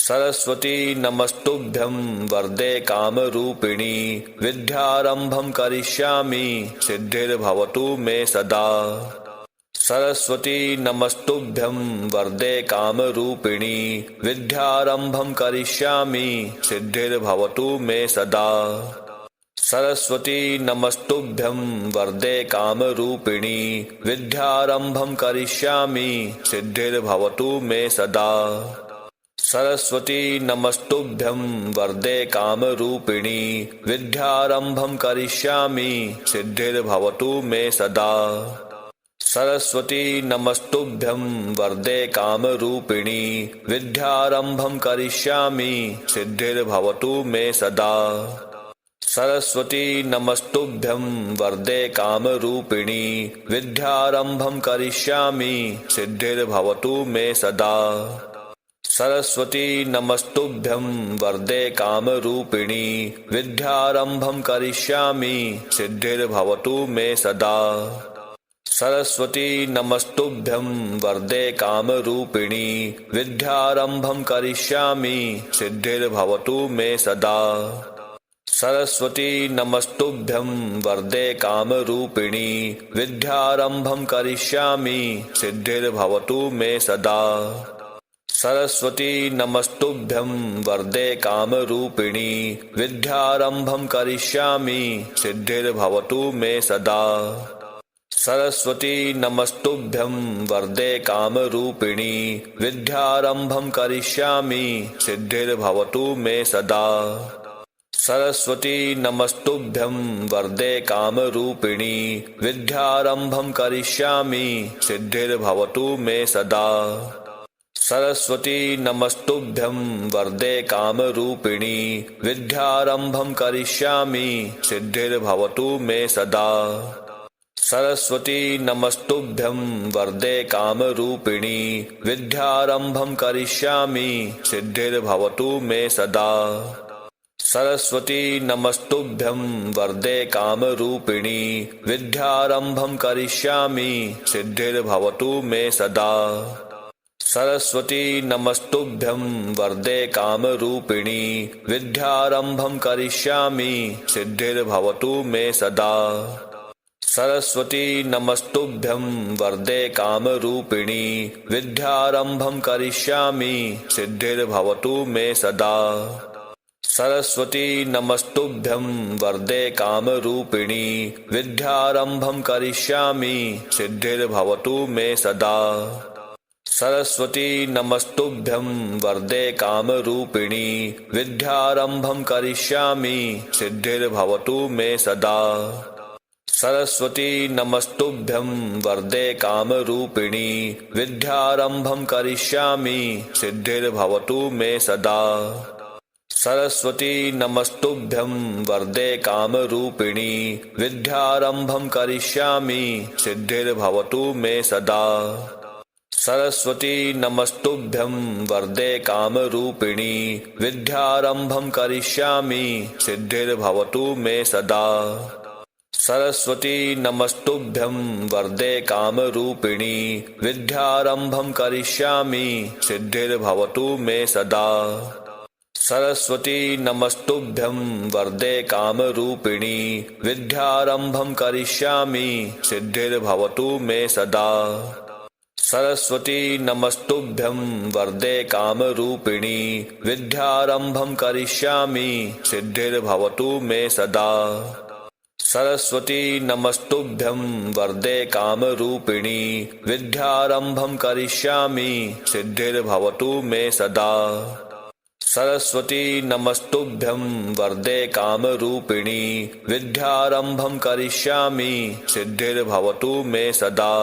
सरस्वती नमस्तुभ्यं वरदे कामरूपिणी विद्यारंभं करिष्यामि सिद्धिर्भवतु मे सदा। सरस्वती नमस्तुभ्यं वरदे कामरूपिणी विद्यारंभं करिष्यामि सिद्धिर्भवतु मे सदा। सरस्वती नमस्तुभ्यं वरदे कामरूपिणी विद्यारंभं करिष्यामि सिद्धिर्भवतु मे सदा। सरस्वती नमस्तुभ्यं वरदे कामरूपिणी विद्यारंभं करिष्यामि सिद्धिर्भवतु मे सदा। सरस्वती नमस्तुभ्यं वरदे कामरूपिणी विद्यारंभं करिष्यामि सिद्धिर्भवतु मे सदा। सरस्वती नमस्तुभ्यं वरदे कामरूपिणी विद्यारंभं करिष्यामि सिद्धिर्भवतु मे सदा। सरस्वती नमस्तुभ्यं वरदे कामरूपिणी विद्यारंभं करिष्यामि सिद्धिर्भवतु मे सदा। सरस्वती नमस्तुभ्यं वरदे कामरूपिणी विद्यारंभं करिष्यामि सिद्धिर्भवतु मे सदा। सरस्वती नमस्तुभ्यं वरदे कामरूपिणी विद्यारंभं करिष्यामि सिद्धिर्भवतु मे सदा। सरस्वती नमस्तुभ्यं वरदे कामरूपिणी विद्यारंभं करिष्यामि सिद्धिर्भवतु मे सदा। सरस्वती नमस्तुभ्यं वरदे कामरूपिणी विद्यारंभं करिष्यामि सिद्धिर्भवतु मे सदा। सरस्वती नमस्तुभ्यं वरदे कामरूपिणी विद्यारंभं करिष्यामि सिद्धिर्भवतु मे सदा। सरस्वती नमस्तुभ्यं वरदे कामरूपिणी विद्यारंभं करिष्यामि सिद्धिर्भवतु मे सदा। सरस्वती नमस्तुभ्यं वरदे कामरूपिणी विद्यारंभं करिष्यामि सिद्धिर्भवतु मे सदा। सरस्वती नमस्तुभ्यं वरदे कामरूपिणी विद्यारंभं करिष्यामि सिद्धिर्भवतु मे सदा। सरस्वती नमस्तुभ्यं वरदे कामरूपिणी विद्यारंभं करिष्यामि सिद्धिर्भवतु मे सदा। सरस्वती नमस्तुभ्यं वरदे कामरूपिणी विद्यारंभं करिष्यामि सिद्धिर्भवतु मे सदा। सरस्वती नमस्तुभ्यं वरदे कामरूपिणी विद्यारंभं करिष्यामि सिद्धिर्भवतु मे सदा। सरस्वती नमस्तुभ्यं वरदे कामरूपिणी विद्यारंभं करिष्यामि सिद्धिर्भवतु मे सदा। सरस्वती नमस्तुभ्यं वरदे कामरूपिणी विद्यारंभं करिष्यामि सिद्धिर्भवतु मे सदा। सरस्वती नमस्तुभ्यं वरदे कामरूपिणी विद्यारंभं करिष्यामि सिद्धिर्भवतु मे सदा। सरस्वती नमस्तुभ्यं वरदे कामरूपिणी विद्यारंभं करिष्यामि सिद्धिर्भवतु मे सदा। सरस्वती नमस्तुभ्यं वरदे कामरूपिणी विद्यारंभं करिष्यामि सिद्धिर्भवतु मे सदा। सरस्वती नमस्तुभ्यं वरदे कामरूपिणी विद्यारंभं करिष्यामि सिद्धिर्भवतु मे सदा। सरस्वती नमस्तुभ्यं वरदे कामरूपिणी विद्यारंभं करिष्यामि सिद्धिर्भवतु मे सदा। सरस्वती नमस्तुभ्यं वरदे कामरूपिणी विद्यारंभं करिष्यामि सिद्धिर्भवतु मे सदा। सरस्वती नमस्तुभ्यं वरदे कामरूपिणी विद्यारंभं करिष्यामि सिद्धिर्भवतु मे सदा।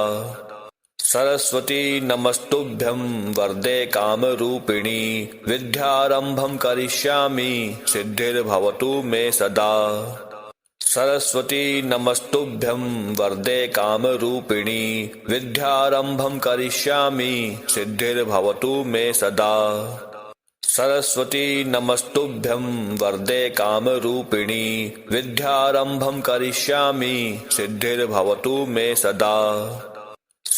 सरस्वती नमस्तुभ्यं वरदे कामरूपिणी विद्यारंभं करिष्यामि सिद्धिर्भवतु मे सदा। सरस्वती नमस्तुभ्यं वरदे कामरूपिणी विद्यारंभं करिष्यामि सिद्धिर्भवतु मे सदा। सरस्वती नमस्तुभ्यं वरदे कामरूपिणी विद्यारंभं करिष्यामि सिद्धिर्भवतु मे सदा।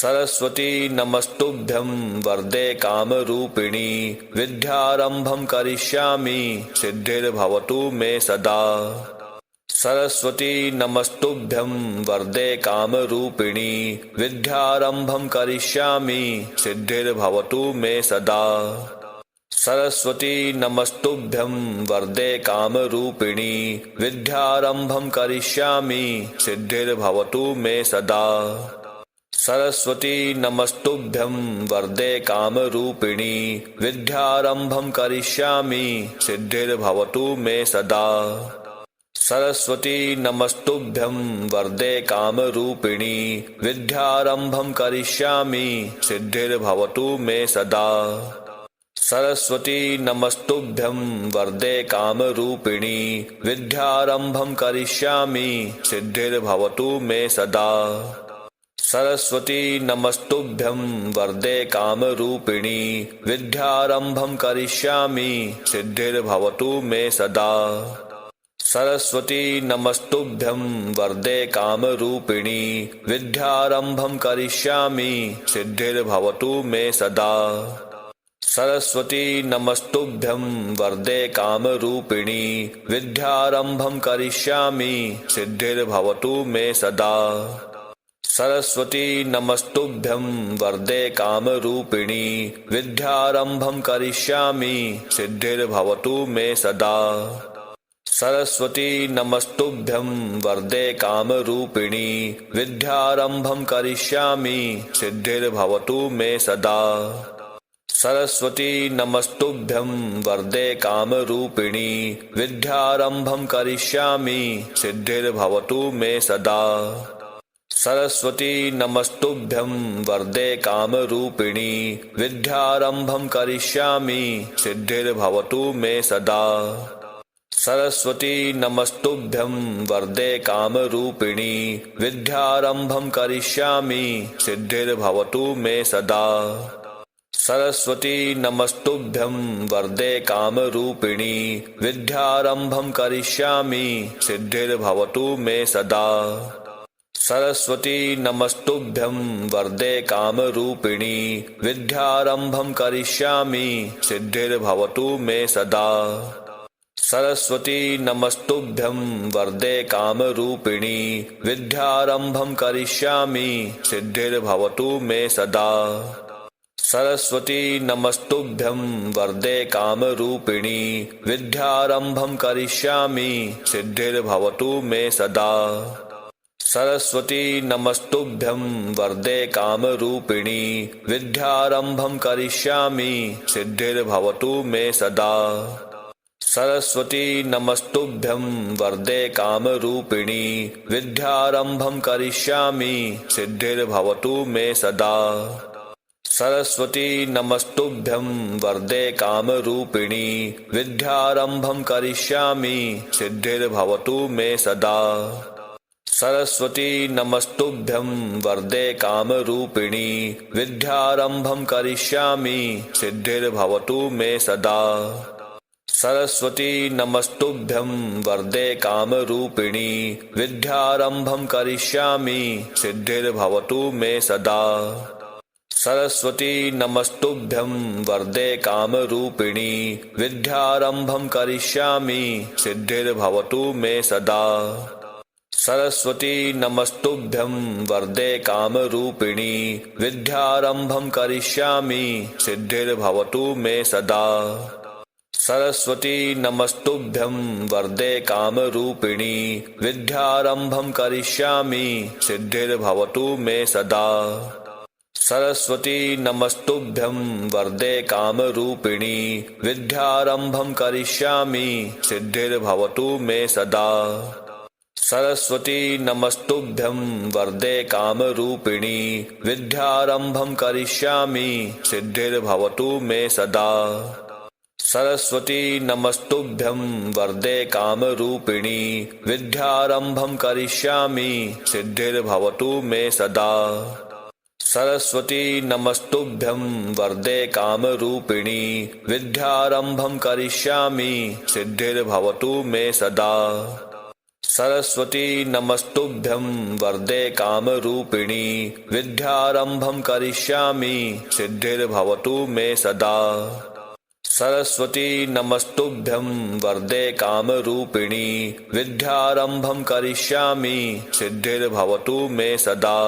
सरस्वती नमस्तुभ्यं वरदे कामरूपिणी विद्यारंभं करिष्यामि सिद्धिर्भवतु मे सदा। सरस्वती नमस्तुभ्यं वरदे कामरूपिणी विद्यारंभं करिष्यामि सिद्धिर्भवतु मे सदा। सरस्वती नमस्तुभ्यं वरदे कामरूपिणी विद्यारंभं करिष्यामि सिद्धिर्भवतु मे सदा। सरस्वती नमस्तुभ्यं वरदे कामरूपिणी विद्यारंभं करिष्यामि सिद्धिर्भवतु मे सदा। सरस्वती नमस्तुभ्यं वरदे कामरूपिणी विद्यारंभं करिष्यामि सिद्धिर्भवतु मे सदा। सरस्वती नमस्तुभ्यं वरदे कामरूपिणी विद्यारंभं करिष्यामि सिद्धिर्भवतु मे सदा। सरस्वती नमस्तुभ्यं वरदे कामरूपिणी विद्यारंभं करिष्यामि सिद्धिर्भवतु मे सदा। सरस्वती नमस्तुभ्यं वरदे कामरूपिणी विद्यारंभं करिष्यामि सिद्धिर्भवतु मे सदा। सरस्वती नमस्तुभ्यं वरदे कामरूपिणी विद्यारंभं करिष्यामि सिद्धिर्भवतु मे सदा। सरस्वती नमस्तुभ्यं वरदे कामरूपिणी विद्यारंभं करिष्यामि सिद्धिर्भवतु मे सदा। सरस्वती नमस्तुभ्यं वरदे कामरूपिणी विद्यारंभं करिष्यामि सिद्धिर्भवतु मे सदा। सरस्वती नमस्तुभ्यं वरदे कामरूपिणी विद्यारंभं करिष्यामि सिद्धिर्भवतु मे सदा। सरस्वती नमस्तुभ्यं वरदे कामरूपिणी विद्यारंभं करिष्यामि सिद्धिर्भवतु मे सदा। सरस्वती नमस्तुभ्यं वरदे कामरूपिणी विद्यारंभं करिष्यामि सिद्धिर्भवतु मे सदा। सरस्वती नमस्तुभ्यं वरदे कामरूपिणी विद्यारंभं करिष्यामि सिद्धिर्भवतु मे सदा। सरस्वती नमस्तुभ्यं वरदे कामरूपिणी विद्यारंभं करिष्यामि सिद्धिर्भवतु मे सदा। सरस्वती नमस्तुभ्यं वरदे कामरूपिणी विद्यारंभं करिष्यामि सिद्धिर्भवतु मे सदा। सरस्वती नमस्तुभ्यं वरदे कामरूपिणी विद्यारंभं करिष्यामि सिद्धिर्भवतु मे सदा। सरस्वती नमस्तुभ्यं वरदे कामरूपिणी विद्यारंभं करिष्यामि सिद्धिर्भवतु मे सदा। सरस्वती नमस्तुभ्यं वरदे कामरूपिणी विद्यारंभं करिष्यामि सिद्धिर्भवतु मे सदा। सरस्वती नमस्तुभ्यं वरदे कामरूपिणी विद्यारंभं करिष्यामि सिद्धिर्भवतु मे सदा। सरस्वती नमस्तुभ्यं वरदे कामरूपिणी विद्यारंभं करिष्यामि सिद्धिर्भवतु मे सदा। सरस्वती नमस्तुभ्यं वरदे कामरूपिणी विद्यारंभं करिष्यामि सिद्धिर्भवतु मे सदा। सरस्वती नमस्तुभ्यं वरदे कामरूपिणी विद्यारंभं करिष्यामि सिद्धिर्भवतु मे सदा। सरस्वती नमस्तुभ्यं वरदे कामरूपिणी विद्यारंभं करिष्यामि सिद्धिर्भवतु मे सदा। सरस्वती नमस्तुभ्यं वरदे कामरूपिणी विद्यारंभं करिष्यामि सिद्धिर्भवतु मे सदा। सरस्वती नमस्तुभ्यं वरदे कामरूपिणी विद्यारंभं करिष्यामि सिद्धिर्भवतु मे सदा। सरस्वती नमस्तुभ्यं वरदे कामरूपिणी विद्यारंभं करिष्यामि सिद्धिर्भवतु मे सदा। सरस्वती नमस्तुभ्यं वरदे कामरूपिणी विद्यारंभं करिष्यामि सिद्धिर्भवतु मे सदा। सरस्वती नमस्तुभ्यं वरदे कामरूपिणी विद्यारंभं करिष्यामि सिद्धिर्भवतु मे सदा। सरस्वती नमस्तुभ्यं वरदे कामरूपिणी विद्यारंभं करिष्यामि सिद्धिर्भवतु मे सदा। सरस्वती नमस्तुभ्यं वरदे कामरूपिणी विद्यारंभं करिष्यामि सिद्धिर्भवतु मे सदा।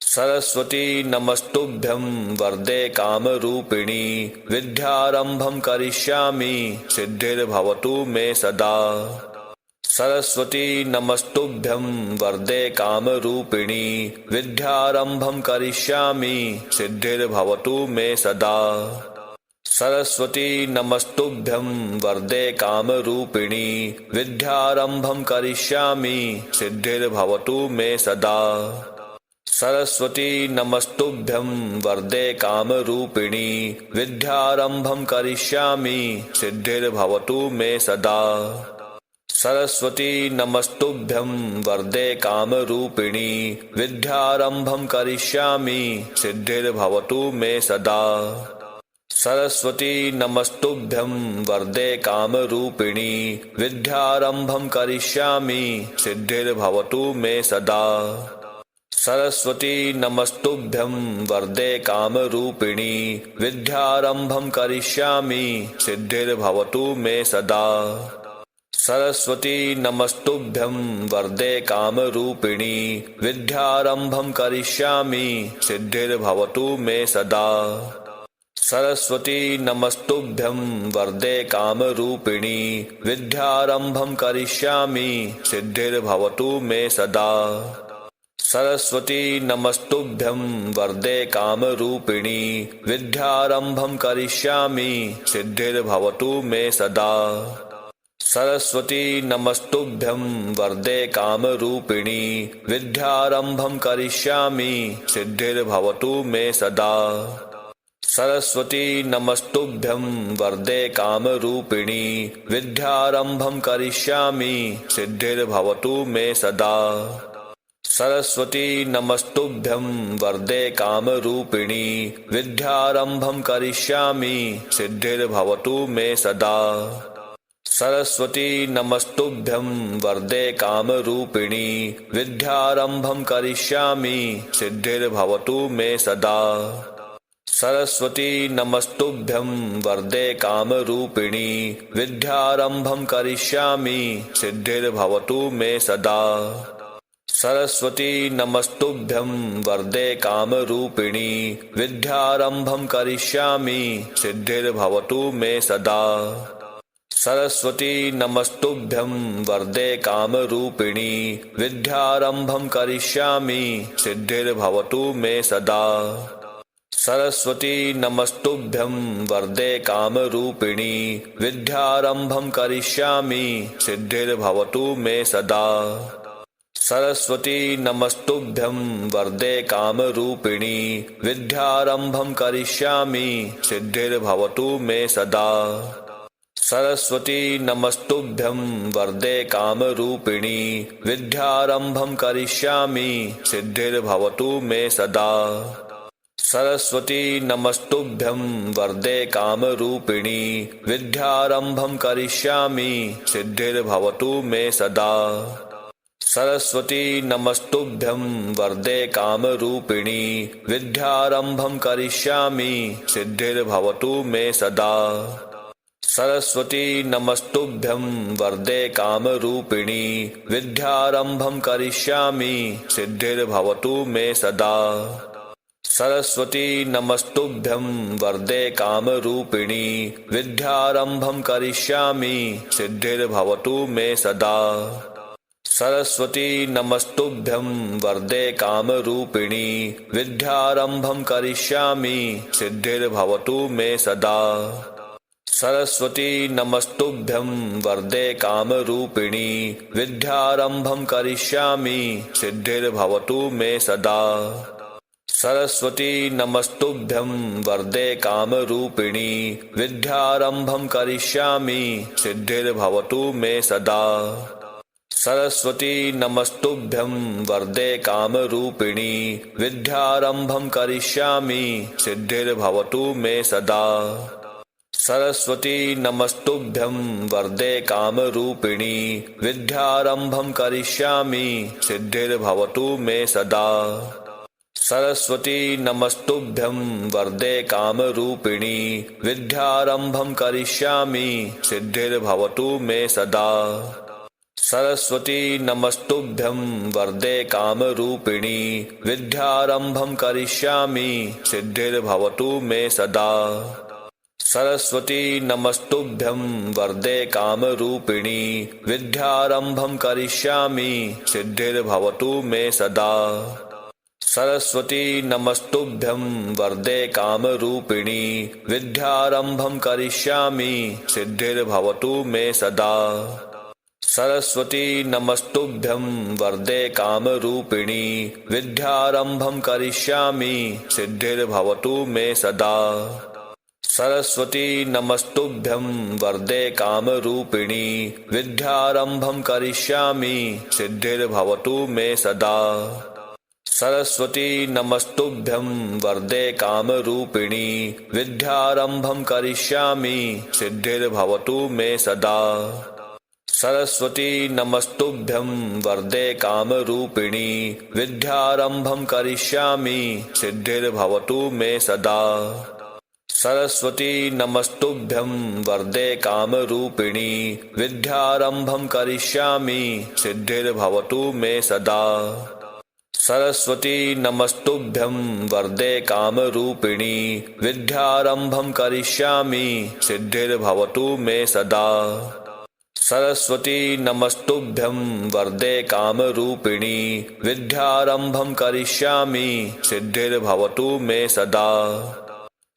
सरस्वती नमस्तुभ्यं वरदे कामरूपिणी विद्यारंभं करिष्यामि सिद्धिर्भवतु मे सदा। सरस्वती नमस्तुभ्यं वरदे कामरूपिणी विद्यारंभं करिष्यामि सिद्धिर्भवतु मे सदा। सरस्वती नमस्तुभ्यं वरदे कामरूपिणी विद्यारंभं करिष्यामि सिद्धिर्भवतु मे सदा। सरस्वती नमस्तुभ्यं वरदे कामरूपिणी विद्यारंभं करिष्यामि सिद्धिर्भवतु मे सदा। सरस्वती नमस्तुभ्यं वरदे कामरूपिणी विद्यारंभं करिष्यामि सिद्धिर्भवतु मे सदा। सरस्वती नमस्तुभ्यं वरदे कामरूपिणी विद्यारंभं करिष्यामि सिद्धिर्भवतु मे सदा। सरस्वती नमस्तुभ्यं वरदे कामरूपिणी विद्यारंभं करिष्यामि सिद्धिर्भवतु मे सदा। सरस्वती नमस्तुभ्यं वरदे कामरूपिणी विद्यारंभं करिष्यामि सिद्धिर्भवतु मे सदा। सरस्वती नमस्तुभ्यं वरदे कामरूपिणी विद्यारंभं करिष्यामि सिद्धिर्भवतु मे सदा। सरस्वती नमस्तुभ्यं वरदे कामरूपिणी विद्यारंभं करिष्यामि सिद्धिर्भवतु मे सदा। सरस्वती नमस्तुभ्यं वरदे कामरूपिणी विद्यारंभं करिष्यामि सिद्धिर्भवतु मे सदा। सरस्वती नमस्तुभ्यं वरदे कामरूपिणी विद्यारंभं करिष्यामि सिद्धिर्भवतु मे सदा। सरस्वती नमस्तुभ्यं वरदे कामरूपिणी विद्यारंभं करिष्यामि सिद्धिर्भवतु मे सदा। सरस्वती नमस्तुभ्यं वरदे कामरूपिणी विद्यारंभं करिष्यामि सिद्धिर्भवतु मे सदा। सरस्वती नमस्तुभ्यं वरदे कामरूपिणी विद्यारंभं करिष्यामि सिद्धिर्भवतु मे सदा। सरस्वती नमस्तुभ्यं वरदे कामरूपिणी विद्यारंभं करिष्यामि सिद्धिर्भवतु मे सदा। सरस्वती नमस्तुभ्यं वरदे कामरूपिणी विद्यारंभं करिष्यामि सिद्धिर्भवतु मे सदा। सरस्वती नमस्तुभ्यं वरदे कामरूपिणी विद्यारंभं करिष्यामि सिद्धिर्भवतु मे सदा। सरस्वती नमस्तुभ्यं वरदे कामरूपिणी विद्यारंभं करिष्यामि सिद्धिर्भवतु मे सदा। सरस्वती नमस्तुभ्यं वरदे कामरूपिणी विद्यारंभं करिष्यामि सिद्धिर्भवतु मे सदा। सरस्वती नमस्तुभ्यं वरदे कामरूपिणी विद्यारंभं करिष्यामि सिद्धिर्भवतु मे सदा। सरस्वती नमस्तुभ्यं वरदे कामरूपिणी विद्यारंभं करिष्यामि सिद्धिर्भवतु मे सदा। सरस्वती नमस्तुभ्यं वरदे कामरूपिणी विद्यारंभं करिष्यामि सिद्धिर्भवतु मे सदा। सरस्वती नमस्तुभ्यं वरदे कामरूपिणी विद्यारंभं करिष्यामि सिद्धिर्भवतु मे सदा। सरस्वती नमस्तुभ्यं वरदे कामरूपिणी विद्यारंभं करिष्यामि सिद्धिर्भवतु मे सदा। सरस्वती नमस्तुभ्यं वरदे कामरूपिणी विद्यारंभं करिष्यामि सिद्धिर्भवतु मे सदा। सरस्वती नमस्तुभ्यं वरदे कामरूपिणी विद्यारंभं करिष्यामि सिद्धिर्भवतु मे सदा। सरस्वती नमस्तुभ्यं वरदे कामरूपिणी विद्यारंभं करिष्यामि सिद्धिर्भवतु मे सदा। सरस्वती नमस्तुभ्यं वरदे कामरूपिणी विद्यारम्भं करिष्यामि सिद्धिर्भवतु मे सदा। सरस्वती नमस्तुभ्यं वरदे कामरूपिणी विद्यारम्भं करिष्यामि सिद्धिर्भवतु मे सदा। सरस्वती नमस्तुभ्यं वरदे कामरूपिणी विद्यारम्भं करिष्यामि सिद्धिर्भवतु मे सदा। सरस्वती नमस्तुभ्यं वरदे कामरूपिणी विद्यारम्भं करिष्यामि सिद्धिर्भवतु मे सदा। सरस्वती नमस्तुभ्यं वरदे कामरूपिणी विद्यारम्भं करिष्यामि सिद्धिर्भवतु मे सदा। सरस्वती नमस्तुभ्यं वरदे कामरूपिणी विद्यारम्भं करिष्यामि सिद्धिर्भवतु मे सदा। सरस्वती नमस्तुभ्यं वरदे कामरूपिणी विद्यारम्भं करिष्यामि सिद्धिर्भवतु मे सदा। सरस्वती नमस्तुभ्यं वरदे कामरूपिणी विद्यारम्भं करिष्यामि सिद्धिर्भवतु मे सदा। सरस्वती नमस्तुभ्यं वरदे कामरूपिणी विद्यारम्भं करिष्यामि सिद्धिर्भवतु मे सदा। सरस्वती नमस्तुभ्यं वरदे कामरूपिणी विद्यारम्भं करिष्यामि सिद्धिर्भवतु मे सदा। सरस्वती नमस्तुभ्यं वरदे कामरूपिणी विद्यारम्भं करिष्यामि सिद्धिर्भवतु मे सदा। सरस्वती नमस्तुभ्यं वरदे कामरूपिणी विद्यारम्भं करिष्यामि सिद्धिर्भवतु मे सदा।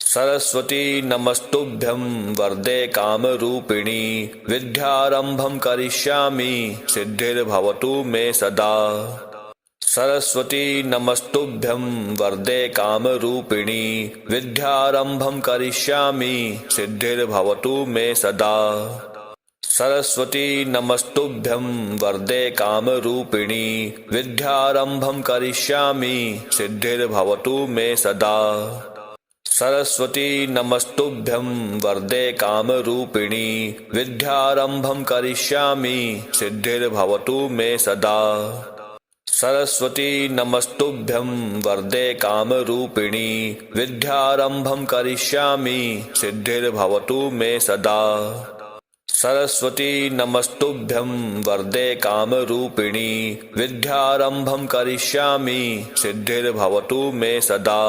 सरस्वती नमस्तुभ्यं वरदे कामरूपिणी विद्यारम्भं करिष्यामि सिद्धिर्भवतु मे सदा। सरस्वती नमस्तुभ्यं वरदे कामरूपिणी विद्यारम्भं करिष्यामि सिद्धिर्भवतु मे सदा। सरस्वती नमस्तुभ्यं वरदे कामरूपिणी विद्यारम्भं करिष्यामि सिद्धिर्भवतु मे सदा। सरस्वती नमस्तुभ्यं वरदे कामरूपिणी विद्यारम्भं करिष्यामि सिद्धिर्भवतु मे सदा। सरस्वती नमस्तुभ्यं वरदे कामरूपिणी विद्यारम्भं करिष्यामि सिद्धिर्भवतु मे सदा। सरस्वती नमस्तुभ्यं वरदे कामरूपिणी विद्यारम्भं करिष्यामि सिद्धिर्भवतु मे सदा।